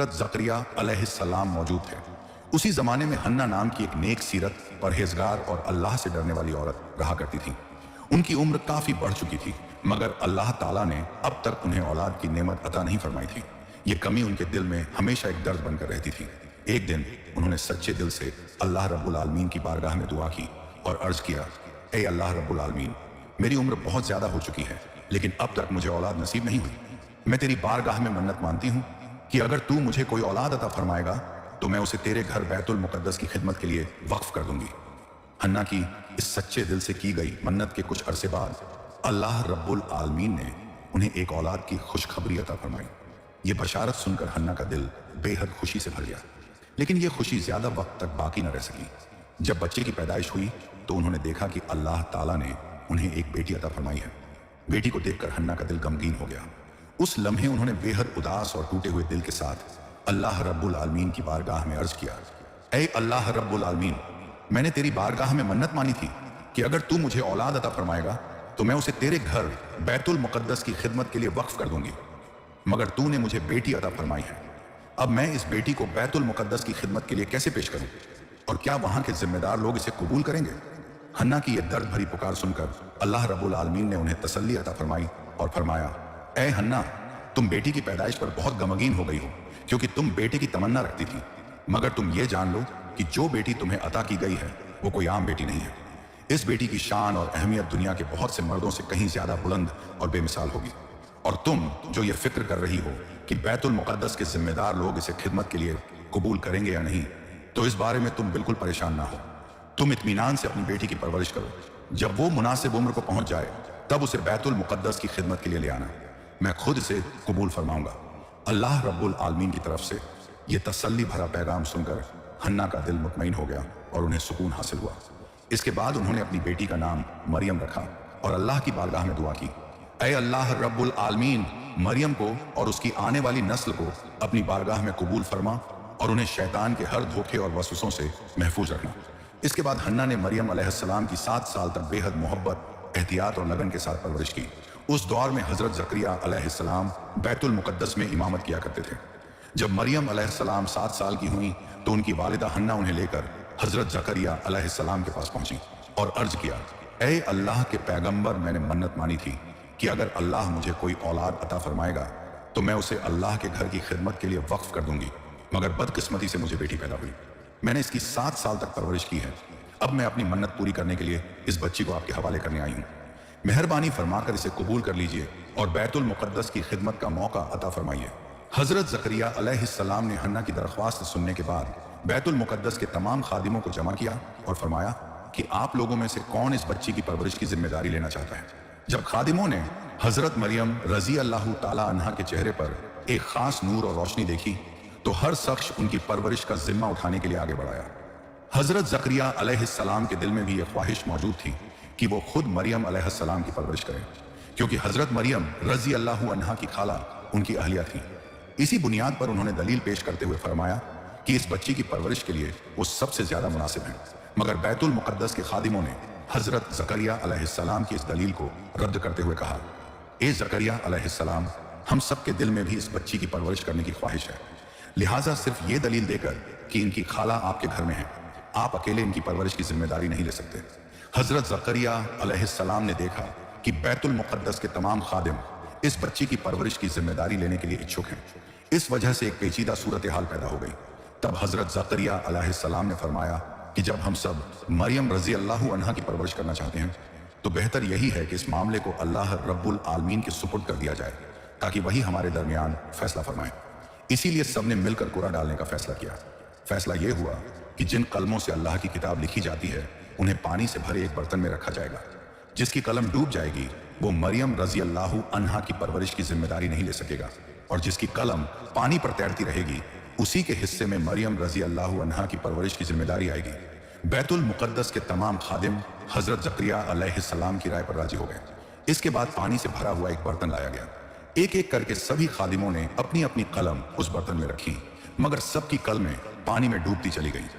हजरत ज़करिया अलैहिस्सलाम मौजूद थे। उसी जमाने में हन्ना नाम की एक नेक सीरत, परहेजगार और अल्लाह से डरने वाली औरत रहा करती थी। उनकी उम्र काफी बढ़ चुकी थी, मगर अल्लाह ताला ने अब तक उन्हें औलाद की नेमत अता नहीं फरमाई थी। ये कमी उनके दिल में हमेशा एक दर्द बनकर रहती थी। एक दिन उन्होंने सच्चे दिल से अल्लाह रब्बुल आलमीन की बारगाह में दुआ की और अर्ज किया, ए अल्लाह रब्बुल आलमीन, मेरी उम्र बहुत ज्यादा हो चुकी है, लेकिन अब तक मुझे औलाद नसीब नहीं हुई। मैं तेरी बारगाह में मन्नत मानती हूँ कि अगर तू मुझे कोई औलाद अता फरमाएगा तो मैं उसे तेरे घर बैतुल मुकद्दस की खिदमत के लिए वक्फ कर दूंगी। हन्ना की इस सच्चे दिल से की गई मन्नत के कुछ अरसे बाद अल्लाह रब्बुल आलमीन ने उन्हें एक औलाद की खुशखबरी अता फरमाई। ये बशारत सुनकर हन्ना का दिल बेहद खुशी से भर गया, लेकिन ये खुशी ज्यादा वक्त तक बाकी न रह सकी। जब बच्चे की पैदाइश हुई तो उन्होंने देखा कि अल्लाह ताला ने उन्हें एक बेटी अता फरमाई है। बेटी को देखकर हन्ना का दिल गमगीन हो गया। उस लम्हे उन्होंने बेहद उदास और टूटे हुए दिल के साथ अल्लाह रब्बुल आलमीन की बारगाह में अर्ज किया, ऐ अल्लाह रब्बुल आलमीन, मैंने तेरी बारगाह में मन्नत मानी थी कि अगर तू मुझे औलाद अता फरमाएगा तो मैं उसे तेरे घर बैतुल मुकद्दस की खिदमत के लिए वक्फ कर दूंगी, मगर तूने मुझे बेटी अता फरमाई है। अब मैं इस बेटी को बैतुल मुकद्दस की खिदमत के लिए कैसे पेश करूं, और क्या वहां के जिम्मेदार लोग इसे कबूल करेंगे? हन्ना की यह दर्द भरी पुकार सुनकर अल्लाह रब्बुल आलमीन ने उन्हें तसल्ली अता फरमाई और फरमाया, ऐ हन्ना, तुम बेटी की पैदाइश पर बहुत गमगीन हो गई हो, क्योंकि तुम बेटे की तमन्ना रखती थी, मगर तुम ये जान लो कि जो बेटी तुम्हें अता की गई है वो कोई आम बेटी नहीं है। इस बेटी की शान और अहमियत दुनिया के बहुत से मर्दों से कहीं ज्यादा बुलंद और बेमिसाल होगी। और तुम जो ये फिक्र कर रही हो कि बैतुल मुकद्दस के जिम्मेदार लोग इसे खिदमत के लिए कबूल करेंगे या नहीं, तो इस बारे में तुम बिल्कुल परेशान ना हो। तुम इत्मीनान से अपनी बेटी की परवरिश करो। जब वो मुनासिब उम्र को पहुंच जाए तब उसे बैतुल मुकद्दस की खिदमत के लिए ले आना, मैं खुद इसे कबूल फरमाऊंगा। अल्लाह रब्बुल आलमीन की तरफ से ये तसल्ली भरा पैगाम सुनकर हन्ना का दिल मुतमईन हो गया और उन्हें सुकून हासिल हुआ। इसके बाद उन्होंने अपनी बेटी का नाम मरियम रखा और अल्लाह की बारगाह में दुआ की, ऐ अल्लाह रब्बुल आलमीन, मरियम को और उसकी आने वाली नस्ल को अपनी बारगाह में कबूल फरमा और उन्हें शैतान के हर धोखे और वसवसों से महफूज रखना। इसके बाद हन्ना ने मरियम अलैहिस्सलाम की 7 साल तक बेहद मोहब्बत, एहतियात और लगन के साथ परवरिश की। उस दौर में हजरत ज़करिया अलैहिस्सलाम बैतुल मुकद्दस में इमामत किया करते थे। जब मरियम अलैहिस्सलाम 7 साल की हुई तो उनकी वालिदा हन्ना उन्हें लेकर हजरत ज़करिया अलैहिस्सलाम के पास पहुंची और अर्ज किया, ऐ अल्लाह के पैगंबर, मैंने मन्नत मानी थी कि अगर अल्लाह मुझे कोई औलाद अता फरमाएगा तो मैं उसे अल्लाह के घर की खिदमत के लिए वक्फ कर दूंगी, मगर बदकिस्मती से मुझे बेटी पैदा हुई। मैंने इसकी 7 साल तक परवरिश की है। अब मैं अपनी मन्नत पूरी करने के लिए इस बच्ची को आपके हवाले करने आई हूँ। मेहरबानी फरमाकर इसे कबूल कर लीजिए और बैतुल मुकद्दस की खिदमत का मौका अता फरमाइए। हजरत ज़करिया अलैहिस्सलाम ने हन्ना की दरख्वास्त सुनने के बाद बैतुल मुकद्दस के तमाम खादिमों को जमा किया और फरमाया कि आप लोगों में से कौन इस बच्ची की परवरिश की जिम्मेदारी लेना चाहता है। जब खादिमों ने हजरत मरियम रजी अल्लाह ताला अन्हा के चेहरे पर एक खास नूर और रोशनी देखी तो हर शख्स उनकी परवरिश का जिम्मा उठाने के लिए आगे बढ़ाया। हजरत ज़करिया अलैहिस्सलाम के दिल में भी यह ख्वाहिश मौजूद थी कि वो खुद मरियम अलैहिस्सलाम की परवरिश करें, क्योंकि हजरत मरियम रजी अल्लाह अन्हा की खाला उनकी अहलिया थी। इसी बुनियाद पर उन्होंने दलील पेश करते हुए फरमाया कि इस बच्ची की परवरिश के लिए वो सबसे ज्यादा मुनासिब हैं। मगर बैतुल मुकद्दस के खादिमों ने हजरत ज़करिया अलैहिस्सलाम की इस दलील को रद्द करते हुए कहा, ए ज़करिया अलैहिस्सलाम, हम सब के दिल में भी इस बच्ची की परवरिश करने की ख्वाहिश है, लिहाजा सिर्फ ये दलील देकर कि इनकी खाला आपके घर में है, आप अकेले इनकी परवरिश की जिम्मेदारी नहीं ले सकते। हजरत ज़करिया अलैहिस्सलाम ने देखा कि बैतुल मुकद्दस के तमाम खादिम इस बच्ची की परवरिश की जिम्मेदारी लेने के लिए इच्छुक हैं। इस वजह से एक पेचीदा सूरत हाल पैदा हो गई। तब हजरत ज़करिया अलैहिस्सलाम ने फरमाया कि जब हम सब मरियम रजी अल्लाह अन्हा की परवरिश करना चाहते हैं तो बेहतर यही है कि इस मामले को अल्लाह रब्बुल आलमीन के सुपुर्द कर दिया जाए ताकि वही हमारे दरमियान फैसला फरमाए। इसीलिए सबने मिलकर कुरा डालने का फैसला किया। फैसला यह हुआ कि जिन कलमों से अल्लाह की किताब लिखी जाती है उन्हें पानी से भरे एक बर्तन में रखा जाएगा। जिसकी कलम डूब जाएगी वो मरियम रजी अल्लाह अन्हा की परवरिश की जिम्मेदारी नहीं ले सकेगा, और जिसकी कलम पानी पर तैरती रहेगी उसी के हिस्से में मरियम रजी अल्लाह अन्हा की परवरिश की जिम्मेदारी आएगी। बैतुल मुकद्दस के तमाम खादिम हजरत ज़करिया अलैहिस्सलाम की राय पर राजी हो गए। इसके बाद पानी से भरा हुआ एक बर्तन लाया गया। एक एक करके सभी खादिमों ने अपनी अपनी कलम उस बर्तन में रखी, मगर सबकी कलमें पानी में डूबती चली गई।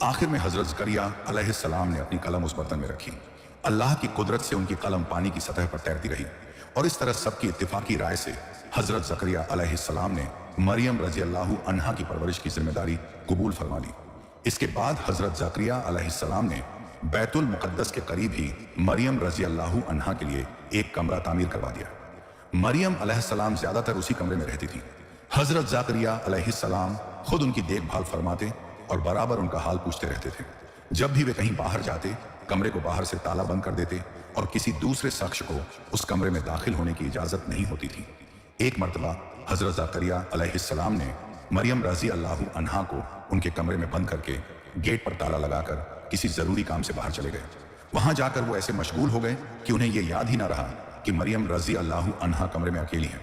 आखिर में हजरत ज़करिया अलैहिस्सलाम ने अपनी कलम उस बर्तन में रखी। अल्लाह की कुदरत से उनकी कलम पानी की सतह पर तैरती रही। और इस तरह सबकी इत्तेफाकी राय से हजरत ज़करिया अलैहिस्सलाम ने मरियम रजी अल्लाह अन्हा की परवरिश की जिम्मेदारी कबूल फरमा ली। इसके बाद हजरत ज़करिया अलैहिस्सलाम ने बैतुल मुक़द्दस के करीब ही मरियम रजी अल्लाह अन्हा के लिए एक कमरा तामीर करवा दिया। मरियम अलैहिस्सलाम ज्यादातर उसी कमरे में रहती थी। हजरत ज़करिया अलैहिस्सलाम खुद उनकी देखभाल फरमाते और बराबर उनका हाल पूछते रहते थे। जब भी वे कहीं बाहर जाते, कमरे को बाहर से ताला बंद कर देते और किसी दूसरे शख्स को उस कमरे में दाखिल होने की इजाजत नहीं होती थी। एक मरतबा हजरत ज़करिया अलैहिस्सलाम ने मरियम रजी अल्लाह अन्हा को उनके कमरे में बंद करके गेट पर ताला लगाकर किसी जरूरी काम से बाहर चले गए। वहां जाकर वो ऐसे मशगूल हो गए कि उन्हें यह याद ही ना रहा कि मरियम रजी अल्लाह अन्हा कमरे में अकेली है।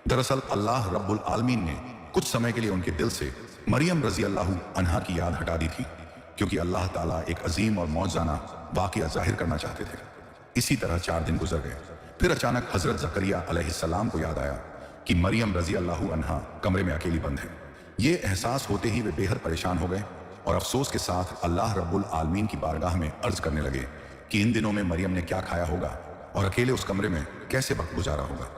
दरअसल अल्लाह रब्बुल आलमीन ने कुछ समय के लिए उनके दिल से मरियम रजी अल्लाह अन्हा की याद हटा दी थी, क्योंकि अल्लाह ताला एक अजीम और मौजज़ाना वाक़या जाहिर करना चाहते थे। इसी तरह 4 दिन गुजर गए। फिर अचानक हजरत ज़करिया अलैहिस्सलाम को याद आया कि मरियम रजी अल्लाह अन्हा कमरे में अकेली बंद है। ये एहसास होते ही वे बेहद परेशान हो गए और अफसोस के साथ अल्लाह रब्बुल आलमीन की बारगाह में अर्ज करने लगे कि इन दिनों में मरियम ने क्या खाया होगा और अकेले उस कमरे में कैसे वक्त गुजारा होगा।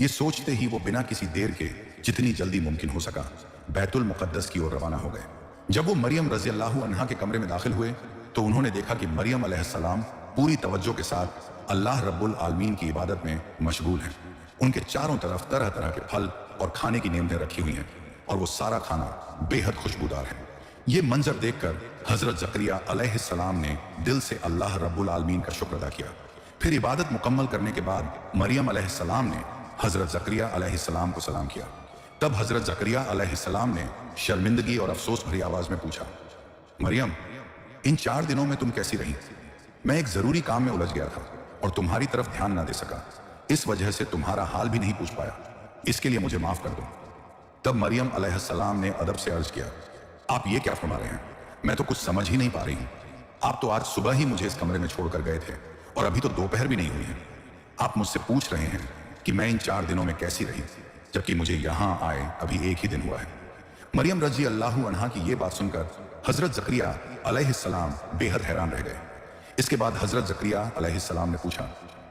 ये सोचते ही वो बिना किसी देर के जितनी जल्दी मुमकिन हो सका बैतुल मुक़द्दस की ओर रवाना हो गए। जब वो मरियम रजी अल्लाह अन्हा के कमरे में दाखिल हुए तो उन्होंने देखा कि मरियम अलैहिस्सलाम पूरी तवज्जो के साथ अल्लाह रब्बुल आलमीन की इबादत में मशगूल हैं। उनके चारों तरफ तरह तरह के फल और खाने की नेमतें रखी हुई हैं और वो सारा खाना बेहद खुशबूदार है। ये मंजर देखकर हजरत ज़करिया अलैहिस्सलाम ने दिल से अल्लाह रब्बुल आलमीन का शुक्र अदा किया। फिर इबादत मुकम्मल करने के बाद मरियम अलैहिस्सलाम ने हजरत ज़करिया अलैहिस्सलाम को सलाम किया। तब हजरत ज़करिया अलैहिस्सलाम ने शर्मिंदगी और अफसोस भरी आवाज में पूछा, मरियम, इन 4 दिनों में तुम कैसी रही? मैं एक जरूरी काम में उलझ गया था और तुम्हारी तरफ ध्यान ना दे सका, इस वजह से तुम्हारा हाल भी नहीं पूछ पाया। इसके लिए मुझे माफ कर दो। तब मरियम अलैहिस्सलाम ने अदब से अर्ज किया, आप ये क्या फरमा रहे हैं? मैं तो कुछ समझ ही नहीं पा रही हूँ। आप तो आज सुबह ही मुझे इस कमरे में छोड़कर गए थे और अभी तो दोपहर भी नहीं हुई है। आप मुझसे पूछ रहे हैं कि मैं इन 4 दिनों में कैसी रही, जबकि मुझे यहाँ आए अभी 1 ही दिन हुआ है। मरियम रजी अल्लाह अन्हा की ये बात सुनकर हजरत ज़करिया अलैहिस्सलाम बेहद हैरान रह गए। इसके बाद हजरत ज़करिया अलैहिस्सलाम ने पूछा,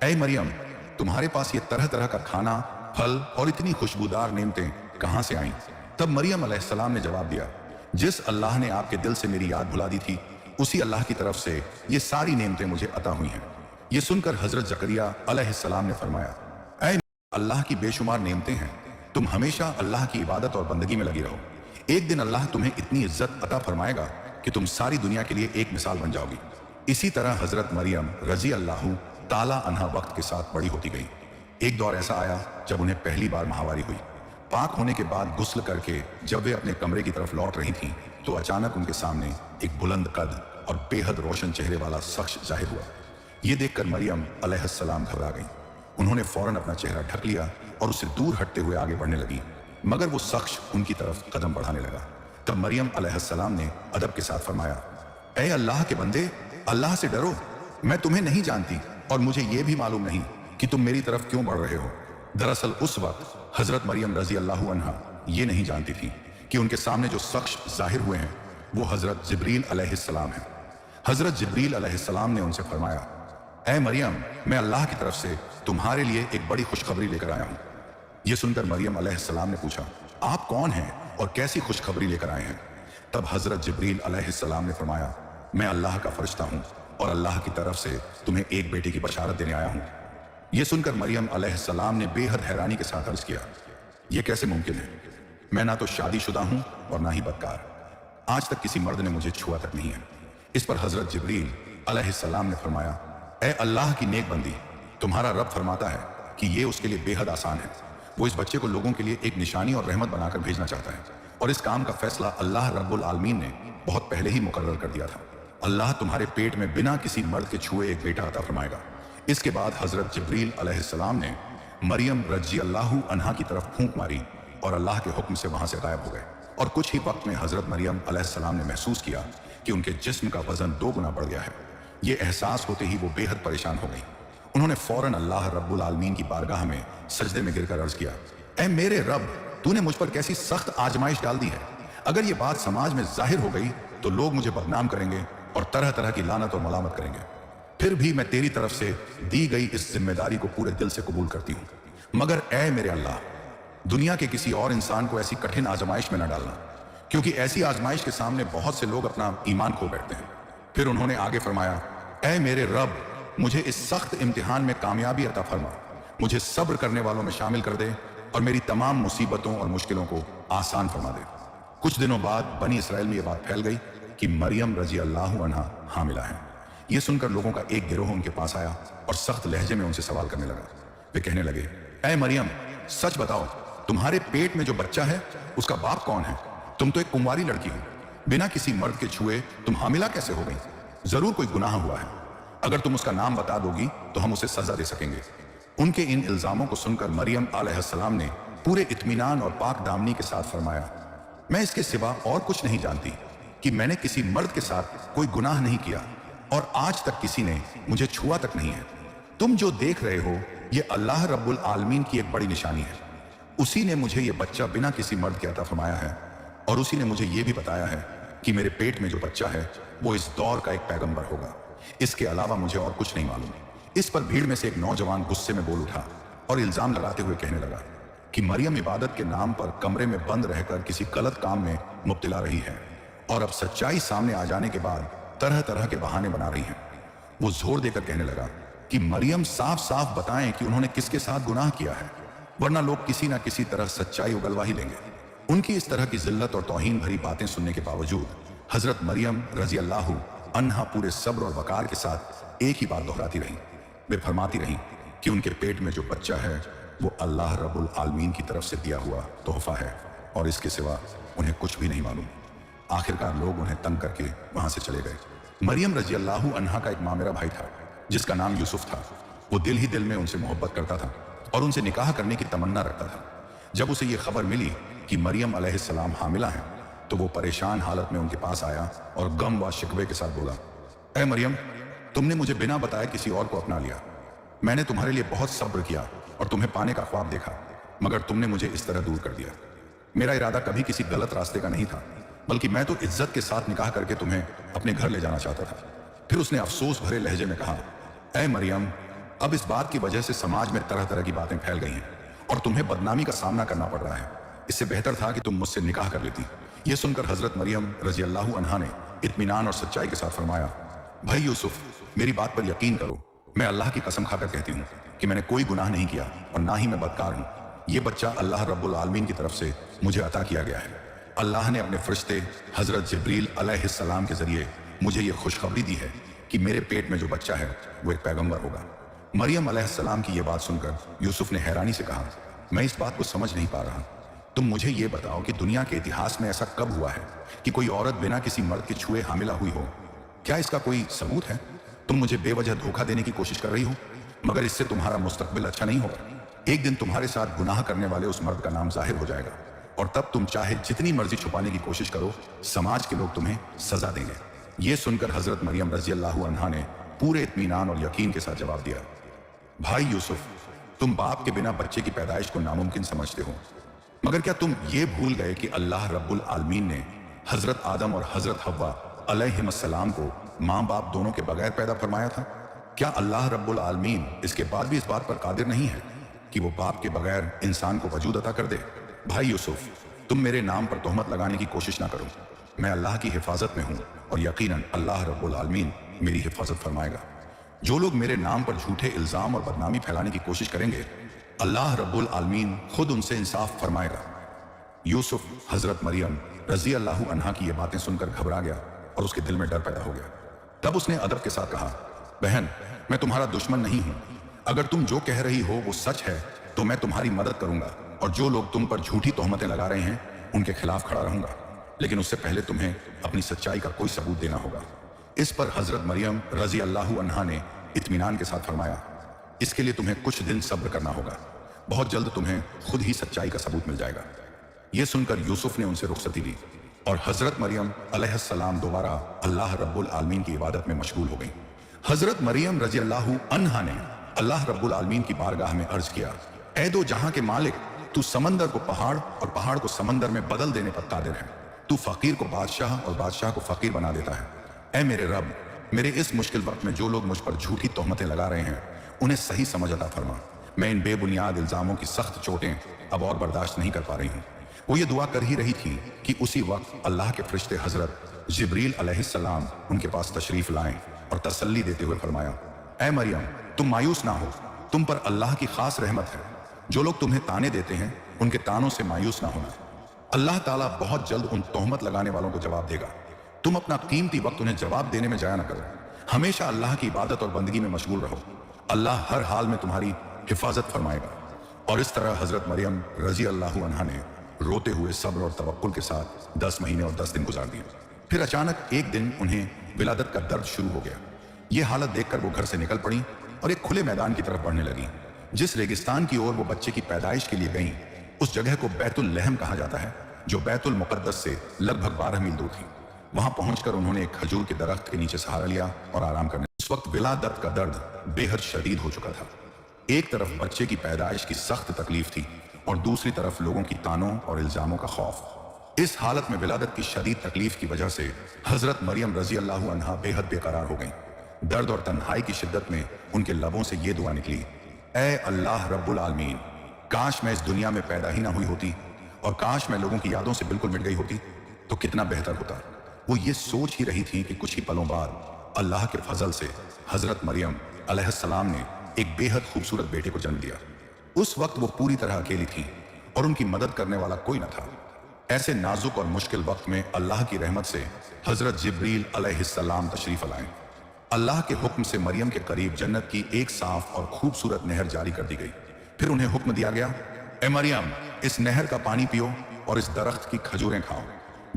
ऐ मरियम, तुम्हारे पास ये तरह तरह का खाना, फल और इतनी खुशबूदार नेमतें कहाँ से आईं? तब मरियम अलैहिस्सलाम ने जवाब दिया, जिस अल्लाह ने आपके दिल से मेरी याद भुला दी थी, उसी अल्लाह की तरफ से ये सारी नेमतें मुझे अता हुई हैं। ये सुनकर हजरत ज़करिया अलैहिस्सलाम ने फरमाया, ऐ अल्लाह की बेशुमार नेमतें हैं, तुम हमेशा अल्लाह की इबादत और बंदगी में लगी रहो। एक दिन अल्लाह तुम्हें इतनी इज्जत अता फरमाएगा कि तुम सारी दुनिया के लिए एक मिसाल बन जाओगी। इसी तरह हजरत मरियम रजी अल्लाह ताला अन्हा वक्त के साथ बड़ी होती गई। एक दौर ऐसा आया जब उन्हें पहली बार महावारी हुई। पाक होने के बाद गुस्ल करके जब वे अपने कमरे की तरफ लौट रही थीं तो अचानक उनके सामने एक बुलंद कद और बेहद रोशन चेहरे वाला शख्स जाहिर हुआ। ये देखकर मरियम अलैहिस्सलाम घबरा गई। उन्होंने फौरन अपना चेहरा ढक लिया और उससे दूर हटते हुए आगे बढ़ने लगी, मगर वो शख्स उनकी तरफ कदम बढ़ाने लगा। तब मरियम अलैहिस्सलाम ने अदब के साथ फरमाया, ऐ अल्लाह के बंदे, अल्लाह से डरो। मैं तुम्हें नहीं जानती और मुझे ये भी मालूम नहीं कि तुम मेरी तरफ क्यों बढ़ रहे हो। दरअसल उस वक्त हजरत मरियम रजी अल्लाह अन्हा ये नहीं जानती थी कि उनके सामने जो शख्स जाहिर हुए हैं वो हजरत जिब्रील अलैहिस्सलाम हैं। हजरत जिब्रील अलैहिस्सलाम ने उनसे फरमाया, ऐ मरियम, मैं अल्लाह की तरफ से तुम्हारे लिए एक बड़ी खुशखबरी लेकर आया हूँ। ये सुनकर मरियम अलैहिस्सलाम ने पूछा, आप कौन हैं और कैसी खुशखबरी लेकर आए हैं? तब हजरत जिब्रील अलैहिस्सलाम ने फरमाया, मैं अल्लाह का फरिश्ता हूँ और अल्लाह की तरफ से तुम्हें एक बेटे की बशारत देने आया हूँ। ये सुनकर मरियम अलैहिस्सलाम ने बेहद हैरानी के साथ अर्ज किया, यह कैसे मुमकिन है? मैं ना तो शादीशुदा हूँ और ना ही बदकार। आज तक किसी मर्द ने मुझे छुआ तक नहीं है। इस पर हजरत जिब्रील अलैहिस्सलाम ने फरमाया, ऐ अल्लाह की नेक बंदी, तुम्हारा रब फरमाता है कि ये उसके लिए बेहद आसान है। वो इस बच्चे को लोगों के लिए एक निशानी और रहमत बनाकर भेजना चाहता है और इस काम का फैसला अल्लाह रब्बुल आलमीन ने बहुत पहले ही मुकर्रर कर दिया था। अल्लाह तुम्हारे पेट में बिना किसी मर्द के छुए एक बेटा अता फरमाएगा। इसके बाद हजरत जिब्रील अलैहिस्सलाम ने मरियम रजी अल्लाह अन्हा की तरफ फूंक मारी और अल्लाह के हुक्म से वहां से गायब हो गए। और कुछ ही वक्त में हजरत मरियम अलैहिस्सलाम ने महसूस किया कि उनके जिस्म का वजन 2 गुना बढ़ गया है। ये एहसास होते ही वो बेहद परेशान हो गई। उन्होंने फौरन अल्लाह रब्बुल आलमीन की बारगाह में सजदे में गिरकर अर्ज किया, ऐ मेरे रब, तूने मुझ पर कैसी सख्त आजमाइश डाल दी है। अगर ये बात समाज में जाहिर हो गई तो लोग मुझे बदनाम करेंगे और तरह तरह की लानत और मलामत करेंगे। फिर भी मैं तेरी तरफ से दी गई इस जिम्मेदारी को पूरे दिल से कबूल करती हूँ, मगर ऐ मेरे अल्लाह, दुनिया के किसी और इंसान को ऐसी कठिन आजमाइश में न डालना, क्योंकि ऐसी आजमाइश के सामने बहुत से लोग अपना ईमान खो बैठते हैं। फिर उन्होंने आगे फरमाया, ऐ मेरे रब, मुझे इस सख्त इम्तिहान में कामयाबी अता फरमा, मुझे सब्र करने वालों में शामिल कर दे और मेरी तमाम मुसीबतों और मुश्किलों को आसान फरमा दे। कुछ दिनों बाद बनी इसराइल में यह बात फैल गई कि मरियम रजी अल्लाह अन्हा हामिला है। यह सुनकर लोगों का एक गिरोह उनके पास आया और सख्त लहजे में उनसे सवाल करने लगा। वे कहने लगे, ऐ मरियम, सच बताओ, तुम्हारे पेट में जो बच्चा है उसका बाप कौन है? तुम तो एक कुंवारी लड़की हो, बिना किसी मर्द के छुए तुम हामिला कैसे हो गई? जरूर कोई गुनाह हुआ है। अगर तुम उसका नाम बता दोगी तो हम उसे सजा दे सकेंगे। उनके इन इल्जामों को सुनकर मरियम अलैहिस्सलाम ने पूरे इत्मीनान और पाक दामनी के साथ फरमाया, मैं इसके सिवा और कुछ नहीं जानती कि मैंने किसी मर्द के साथ कोई गुनाह नहीं किया और आज तक किसी ने मुझे छुआ तक नहीं है। तुम जो देख रहे हो ये अल्लाह रब्बुल आलमीन की एक बड़ी निशानी है। उसी ने मुझे ये बच्चा बिना किसी मर्द के अता फरमाया है और उसी ने मुझे ये भी बताया है कि मेरे पेट में जो बच्चा है वो इस दौर का एक पैगंबर होगा। इसके अलावा मुझे और कुछ नहीं मालूम। इस पर भीड़ में से एक नौजवान गुस्से में बोल उठा और इल्जाम लगाते हुए कहने लगा कि मरियम इबादत के नाम पर कमरे में बंद रहकर किसी गलत काम में मुब्तला रही है और अब सच्चाई सामने आ जाने के बाद तरह तरह के बहाने बना रही है। वो जोर देकर कहने लगा कि मरियम साफ साफ बताएं कि उन्होंने किसके साथ गुनाह किया है, वरना लोग किसी ना किसी तरह सच्चाई उगलवा ही लेंगे। उनकी इस तरह की जिल्लत और तौहीन भरी बातें सुनने के बावजूद हजरत मरियम रजी अल्लाह अन्हा पूरे सब्र और वकार के साथ एक ही बात दोहराती रही। वे फरमाती रहीं कि उनके पेट में जो बच्चा है वो अल्लाह रब्बुल आलमीन की तरफ से दिया हुआ तोहफा है और इसके सिवा उन्हें कुछ भी नहीं मालूम। आखिरकार लोग उन्हें तंग करके वहां से चले गए। मरियम रजी अल्लाह अन्हा का एक मामेरा भाई था जिसका नाम यूसुफ था। वो दिल ही दिल में उनसे मोहब्बत करता था और उनसे निकाह करने की तमन्ना रखता था। जब उसे ये खबर मिली कि मरियम अलैहिस्सलाम हामिला है तो वो परेशान हालत में उनके पास आया और गम व शिकवे के साथ बोला, ऐ मरियम, तुमने मुझे बिना बताए किसी और को अपना लिया। मैंने तुम्हारे लिए बहुत सब्र किया और तुम्हें पाने का ख्वाब देखा, मगर तुमने मुझे इस तरह दूर कर दिया। मेरा इरादा कभी किसी गलत रास्ते का नहीं था, बल्कि मैं तो इज्जत के साथ निकाह करके तुम्हें अपने घर ले जाना चाहता था। फिर उसने अफसोस भरे लहजे में कहा, ऐ मरियम, अब इस बात की वजह से समाज में तरह तरह की बातें फैल गई हैं और तुम्हें बदनामी का सामना करना पड़ रहा है। इससे बेहतर था कि तुम मुझसे निकाह कर लेती। यह सुनकर हजरत मरियम रजी अल्लाह अन्हा ने इत्मीनान और सच्चाई के साथ फरमाया, भाई यूसुफ, मेरी बात पर यकीन करो, मैं अल्लाह की कसम खाकर कहती हूँ कि मैंने कोई गुनाह नहीं किया और ना ही मैं बदकार हूँ। ये बच्चा अल्लाह रब्बुल आलमीन की तरफ से मुझे अता किया गया है। अल्लाह ने अपने फरिश्ते हजरत जिब्रील अलैहिस्सलाम के जरिए मुझे ये खुशखबरी दी है कि मेरे पेट में जो बच्चा है वो एक पैगंबर होगा। मरियम अलैहिस्सलाम की ये बात सुनकर यूसुफ ने हैरानी से कहा, मैं इस बात को समझ नहीं पा रहा। तुम मुझे ये बताओ कि दुनिया के इतिहास में ऐसा कब हुआ है कि कोई औरत बिना किसी मर्द के छुए हामिला हुई हो? क्या इसका कोई सबूत है? तुम मुझे बेवजह धोखा देने की कोशिश कर रही हो, मगर इससे तुम्हारा मुस्तकबिल अच्छा नहीं होगा। एक दिन तुम्हारे साथ गुनाह करने वाले उस मर्द का नाम जाहिर हो जाएगा और तब तुम चाहे जितनी मर्जी छुपाने की कोशिश करो, समाज के लोग तुम्हें सजा देंगे। ये सुनकर हजरत मरियम रजी अल्लाह अन्हा ने पूरे इत्मीनान और यकीन के साथ जवाब दिया, भाई यूसुफ, तुम बाप के बिना बच्चे की पैदाइश को नामुमकिन समझते हो, मगर क्या तुम ये भूल गए कि अल्लाह रब्बुल आलमीन ने हजरत आदम और हजरत हव्वा अलैहिस्सलाम को माँ बाप दोनों के बगैर पैदा फरमाया था? क्या अल्लाह रब्बुल आलमीन इसके बाद भी इस बात पर कादिर नहीं है कि वो बाप के बगैर इंसान को वजूद अता कर दे? भाई यूसुफ, तुम मेरे नाम पर तोहमत लगाने की कोशिश ना करो। मैं अल्लाह की हिफाजत में हूँ और यकीनन अल्लाह रब्बुल आलमीन मेरी हिफाजत फरमाएगा। जो लोग मेरे नाम पर झूठे इल्जाम और बदनामी फैलाने की कोशिश करेंगे, अल्लाह रब्बुल आलमीन खुद उनसे इंसाफ फरमाएगा। यूसुफ हजरत मरियम रजी अल्लाह अन्हा की ये बातें सुनकर घबरा गया और उसके दिल में डर पैदा हो गया। तब उसने अदब के साथ कहा, बहन, मैं तुम्हारा दुश्मन नहीं हूं। अगर तुम जो कह रही हो वो सच है तो मैं तुम्हारी मदद करूंगा और जो लोग तुम पर झूठी तोहमतें लगा रहे हैं उनके खिलाफ खड़ा रहूंगा, लेकिन उससे पहले तुम्हें अपनी सच्चाई का कोई सबूत देना होगा। इस पर हजरत मरियम रजी अल्लाह अन्हा ने इत्मीनान के साथ फरमाया, इसके लिए तुम्हें कुछ दिन सब्र करना होगा, बहुत जल्द तुम्हें खुद ही सच्चाई का सबूत मिल जाएगा। यह सुनकर यूसुफ ने उनसे रुखसती ली और हजरत मरियम अलैहिस्सलाम दोबारा अल्लाह रब्बुल आलमीन की इबादत में मशगूल हो गई। हजरत मरियम रजी अल्लाह अन्हा ने अल्लाह रब्बुल आलमीन की बारगाह में अर्ज किया, ऐ दो जहां के मालिक, तू समंदर को पहाड़ और पहाड़ को समंदर में बदल देने पर कादिर है। तू फकीर को बादशाह और बादशाह को फकीर बना देता है। ऐ मेरे रब, मेरे इस मुश्किल वक्त में जो लोग मुझ पर झूठी तोहमतें लगा रहे हैं उन्हें सही समझ अता फरमा। मैं इन बेबुनियाद इल्जामों की सख्त चोटें अब और बर्दाश्त नहीं कर पा रही हूँ। वो ये दुआ कर ही रही थी कि उसी वक्त अल्लाह के फरिश्ते हजरत जिब्रील अलैहिस्सलाम उनके पास तशरीफ लाएं और तसल्ली देते हुए फरमाया, ऐ मरियम, तुम मायूस ना हो, तुम पर अल्लाह की खास रहमत है। जो लोग तुम्हें ताने देते हैं उनके तानों से मायूस ना होना। अल्लाह ताला बहुत जल्द उन तोहमत लगाने वालों को जवाब देगा। तुम अपना कीमती वक्त उन्हें जवाब देने में जाया ना करो। हमेशा अल्लाह की इबादत और बंदगी में मशगूल रहो। अल्लाह हर हाल में तुम्हारी हिफाजत फरमाएगा। और इस तरह हजरत मरियम रजी अल्लाह अन्हा ने रोते हुए सब्र और तवक्कुल के साथ 10 महीने और 10 दिन गुजार दिए। फिर अचानक एक दिन उन्हें विलादत का दर्द शुरू हो गया। ये हालत देखकर वो घर से निकल पड़ी और एक खुले मैदान की तरफ बढ़ने लगी। जिस रेगिस्तान की ओर वो बच्चे की पैदाइश के लिए गई उस जगह को बैतुल लहम कहा जाता है, जो बैतुल मुकद्दस से लगभग 12 मील दूर थी। वहां पहुंचकर उन्होंने एक खजूर के दरख्त के नीचे सहारा लिया और आराम करने। उस वक्त विलादत का दर्द बेहद शदीद हो चुका था। एक तरफ बच्चे की पैदाइश की सख्त तकलीफ थी और दूसरी तरफ लोगों की तानों और इल्जामों का खौफ। इस हालत में विलादत की शदीद तकलीफ की वजह से हजरत मरियम रजी अल्लाह अन्हा बेहद बेकरार हो गईं। दर्द और तन्हाई की शिद्दत में उनके लबों से ये दुआ निकली, ऐ अल्लाह रब्बुल आलमीन, काश मैं इस दुनिया में पैदा ही ना हुई होती और काश मैं लोगों की यादों से बिल्कुल मिट गई होती तो कितना बेहतर होता। वो ये सोच ही रही थी कि कुछ ही पलों बाद अल्लाह के फजल से हजरत मरियम अलैहिस्सलाम ने एक बेहद खूबसूरत बेटे को जन्म दिया। उस वक्त वो पूरी तरह अकेली थी और उनकी मदद करने वाला कोई न था। ऐसे नाजुक और मुश्किल वक्त में अल्लाह की रहमत से हजरत जिब्रील अलैहिस्सलाम तशरीफ लाए। अल्लाह के हुक्म से मरियम के करीब जन्नत की एक साफ और खूबसूरत नहर जारी कर दी गई। फिर उन्हें हुक्म दिया गया, ए मरियम, इस नहर का पानी पियो और इस दरख्त की खजूरें खाओ।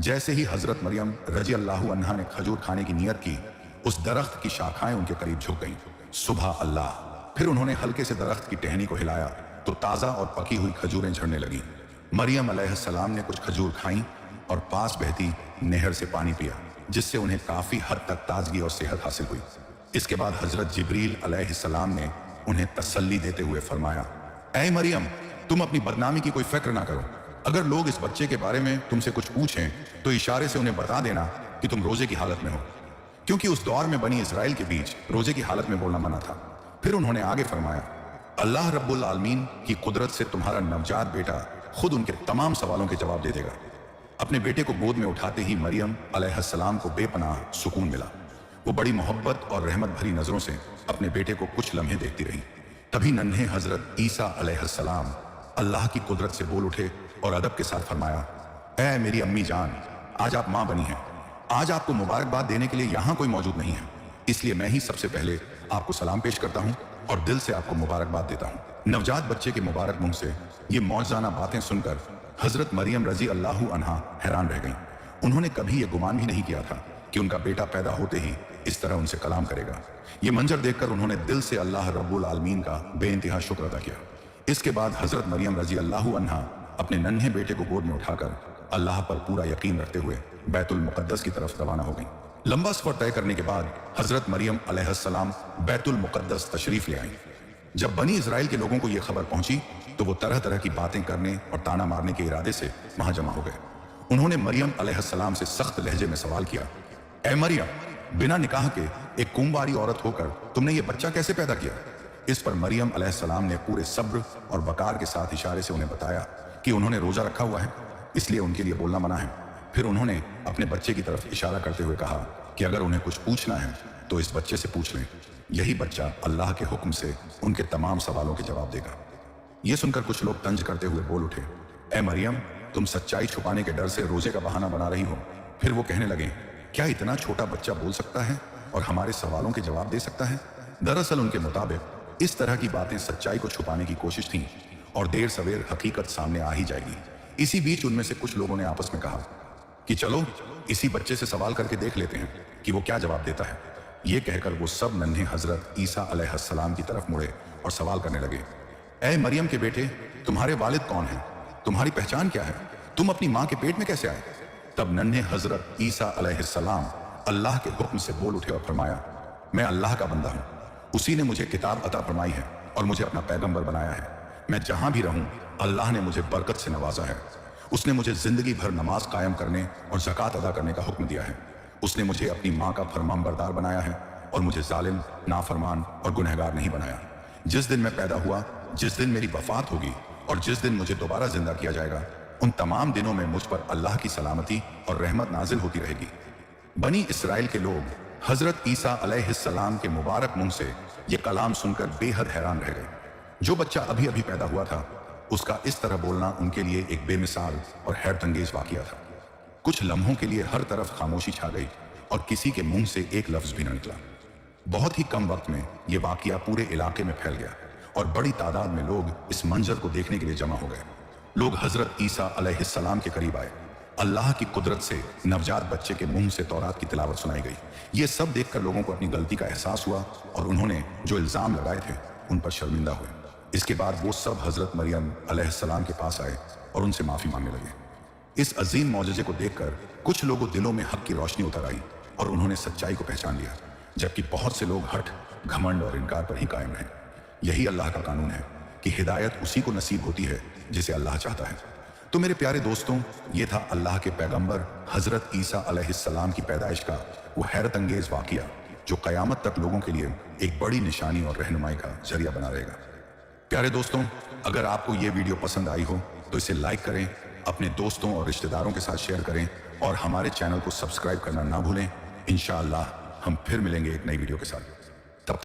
जैसे ही हजरत मरियम रजी अल्लाह अन्हा ने खजूर खाने की नियत की, उस दरख्त की शाखाएं उनके करीब झुक गईं। सुबह अल्लाह। फिर उन्होंने हल्के से दरख्त की टहनी को हिलाया तो ताज़ा और पकी हुई खजूरें झड़ने लगीं। मरियम अलैहिस्सलाम ने कुछ खजूर खाईं और पास बहती नहर से पानी पिया, जिससे उन्हें काफी हद तक ताजगी और सेहत हासिल हुई। इसके बाद हजरत जिब्रील अलैहिस्सलाम ने उन्हें तसल्ली देते हुए फरमाया, ऐ मरियम, तुम अपनी बदनामी की कोई फिक्र ना करो। अगर लोग इस बच्चे के बारे में तुमसे कुछ पूछें तो इशारे से उन्हें बता देना कि तुम रोजे की हालत में हो, क्योंकि उस दौर में बनी इजराइल के बीच रोजे की हालत में बोलना मना था। फिर उन्होंने आगे फरमाया, अल्लाह रब्बुल आलमीन की कुदरत से तुम्हारा नवजात बेटा खुद उनके तमाम सवालों के जवाब दे देगा। अपने बेटे को गोद में उठाते ही मरियम अलैहिस्सलाम को बेपनाह सुकून मिला। वो बड़ी मोहब्बत और रहमत भरी नजरों से अपने बेटे को कुछ लम्हे देखती रही। तभी नन्हे हजरत ईसा अलैहिस्सलाम अल्लाह की कुदरत से बोल उठे और अदब के साथ फरमाया, ऐ मेरी अम्मी जान, आज आप माँ बनी हैं। आज आपको मुबारकबाद देने के लिए यहाँ कोई मौजूद नहीं है, इसलिए मैं ही सबसे पहले आपको सलाम पेश करता हूँ और दिल से आपको मुबारकबाद देता हूँ। नवजात बच्चे के मुबारक मुंह से ये मौजज़ाना बातें सुनकर हजरत मरियम रजी अल्लाह अन्हा हैरान रह गईं। उन्होंने कभी ये गुमान भी नहीं किया था कि उनका बेटा पैदा होते ही इस तरह उनसे कलाम करेगा। ये मंजर देखकर उन्होंने दिल से अल्लाह रब्बुल आलमीन का बेइंतहा शुक्र अदा किया। इसके बाद हजरत मरियम रजी अल्लाह अन्हा अपने नन्हे बेटे को गोद में उठाकर अल्लाह पर पूरा यकीन रखते हुए बैतुल मुकद्दस की तरफ रवाना हो गई। लंबा सफर तय करने के बाद हजरत मरियम अलैहिस्सलाम बैतुल मुकद्दस तशरीफ ले आई। जब बनी इजराइल के लोगों को यह खबर पहुंची तो वो तरह तरह की बातें करने और ताना मारने के इरादे से वहां जमा हो गए। उन्होंने मरियम अलैहिस्सलाम से सख्त लहजे में सवाल किया, ऐ मरियम, बिना निकाह के एक कुंवारी औरत होकर तुमने ये बच्चा कैसे पैदा किया? इस पर मरियम अलैहिस्सलाम ने पूरे सब्र और वकार के साथ इशारे से उन्हें बताया कि उन्होंने रोजा रखा हुआ है, इसलिए उनके लिए बोलना मना है। फिर उन्होंने अपने बच्चे की तरफ इशारा करते हुए कहा कि अगर उन्हें कुछ पूछना है तो इस बच्चे से पूछ लें, यही बच्चा अल्लाह के हुक्म से उनके तमाम सवालों के जवाब देगा। ये सुनकर कुछ लोग तंज करते हुए बोल उठे, ऐ मरियम, तुम सच्चाई छुपाने के डर से रोजे का बहाना बना रही हो। फिर वो कहने लगे, क्या इतना छोटा बच्चा बोल सकता है और हमारे सवालों के जवाब दे सकता है? दरअसल उनके मुताबिक इस तरह की बातें सच्चाई को छुपाने की कोशिश थी और देर सवेर हकीकत सामने आ ही जाएगी। इसी बीच उनमें से कुछ लोगों ने आपस में कहा कि चलो इसी बच्चे से सवाल करके देख लेते हैं कि वो क्या जवाब देता है। ये कहकर वो सब नन्हे हजरत ईसा अलैहिस्सलाम की तरफ मुड़े और सवाल करने लगे, ऐ मरियम के बेटे, तुम्हारे वालिद कौन हैं? तुम्हारी पहचान क्या है? तुम अपनी माँ के पेट में कैसे आए? तब नन्हे हजरत ईसा अलैहिस्सलाम अल्लाह के हुक्म से बोल उठे और फरमाया, मैं अल्लाह का बंदा हूँ। उसी ने मुझे किताब अता फरमाई है और मुझे अपना पैगंबर बनाया है। मैं जहां भी रहूं अल्लाह ने मुझे बरकत से नवाजा है। उसने मुझे जिंदगी भर नमाज कायम करने और ज़कात अदा करने का हुक्म दिया है। उसने मुझे अपनी माँ का फरमान बरदार बनाया है और मुझे जालिम, नाफरमान और गुनहगार नहीं बनाया। जिस दिन मैं पैदा हुआ, जिस दिन मेरी वफात होगी और जिस दिन मुझे दोबारा जिंदा किया जाएगा, उन तमाम दिनों में मुझ पर अल्लाह की सलामती और रहमत नाजिल होती रहेगी। बनी इसराइल के लोग हजरत ईसा अलैहिस्सलाम के मुबारक मुंह से ये कलाम सुनकर बेहद हैरान रह गए। जो बच्चा अभी अभी पैदा हुआ था, उसका इस तरह बोलना उनके लिए एक बेमिसाल और हैरतअंगेज वाकया था। कुछ लम्हों के लिए हर तरफ खामोशी छा गई और किसी के मुंह से एक लफ्ज भी न निकला। बहुत ही कम वक्त में यह वाकया पूरे इलाके में फैल गया और बड़ी तादाद में लोग इस मंजर को देखने के लिए जमा हो गए। लोग हजरत ईसा अलैहिस्सलाम के करीब आए। अल्लाह की कुदरत से नवजात बच्चे के मुंह से तौरात की तिलावत सुनाई गई। ये सब देखकर लोगों को अपनी गलती का एहसास हुआ और उन्होंने जो इल्जाम लगाए थे उन पर शर्मिंदा हुए। इसके बाद वो सब हजरत मरियम अलैहिस्सलाम के पास आए और उनसे माफी मांगने लगे। इस अजीम मौजज़े को देखकर कुछ लोगों दिलों में हक की रोशनी उतर आई और उन्होंने सच्चाई को पहचान लिया, जबकि बहुत से लोग हठ, घमंड और इनकार पर ही कायम रहे। यही अल्लाह का कानून है कि हिदायत उसी को नसीब होती है जिसे अल्लाह चाहता है। तो मेरे प्यारे दोस्तों, ये था अल्लाह के पैगंबर हजरत ईसा अलैहिस्सलाम की पैदाइश का वो हैरत अंगेज वाकया, जो क़यामत तक लोगों के लिए एक बड़ी निशानी और रहनुमाई का जरिया बना रहेगा। प्यारे दोस्तों, अगर आपको ये वीडियो पसंद आई हो तो इसे लाइक करें, अपने दोस्तों और रिश्तेदारों के साथ शेयर करें और हमारे चैनल को सब्सक्राइब करना ना भूलें। इंशाअल्लाह हम फिर मिलेंगे एक नई वीडियो के साथ।